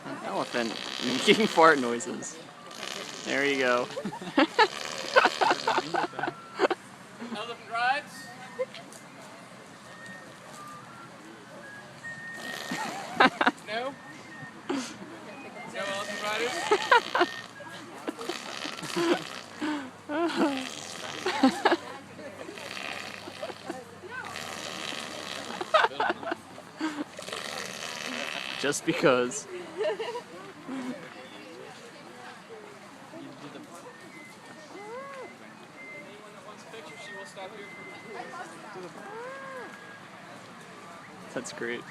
An elephant making fart noises. There you go. Elephant rides? No? No elephant riders? Just because. That's great.